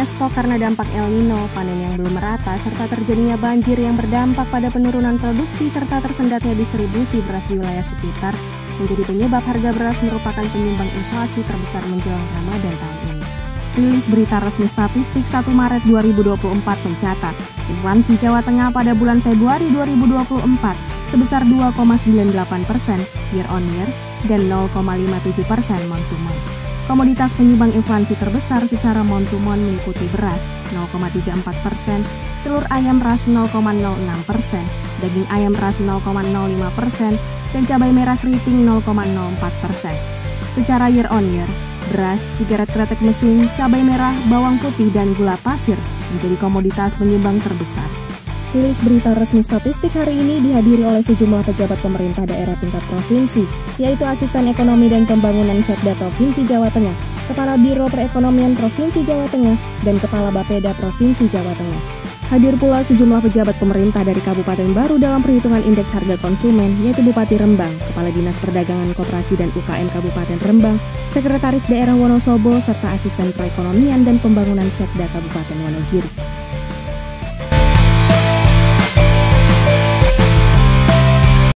Minimnya stok karena dampak El Nino, panen yang belum merata, serta terjadinya banjir yang berdampak pada penurunan produksi serta tersendatnya distribusi beras di wilayah sekitar menjadi penyebab harga beras merupakan penyumbang inflasi terbesar menjelang Ramadan tahun ini. Rilis berita resmi statistik 1 Maret 2024 mencatat, inflasi Jawa Tengah pada bulan Februari 2024 sebesar 2,98% year on year dan 0,57% month to month. Komoditas penyumbang inflasi terbesar secara month to month meliputi beras 0,34%, telur ayam ras 0,06%, daging ayam ras 0,05%, dan cabai merah keriting 0,04%. Secara year on year, beras, sigaret kretek mesin, cabai merah, bawang putih, dan gula pasir menjadi komoditas penyumbang terbesar. Rilis berita resmi statistik hari ini dihadiri oleh sejumlah pejabat pemerintah daerah tingkat provinsi, yaitu Asisten Ekonomi dan Pembangunan Setda Provinsi Jawa Tengah, Kepala Biro Perekonomian Provinsi Jawa Tengah, dan Kepala Bapeda Provinsi Jawa Tengah. Hadir pula sejumlah pejabat pemerintah dari Kabupaten Baru dalam perhitungan indeks harga konsumen, yaitu Bupati Rembang, Kepala Dinas Perdagangan Koperasi dan UKM Kabupaten Rembang, Sekretaris Daerah Wonosobo, serta Asisten Perekonomian dan Pembangunan Setda Kabupaten Wonogiri.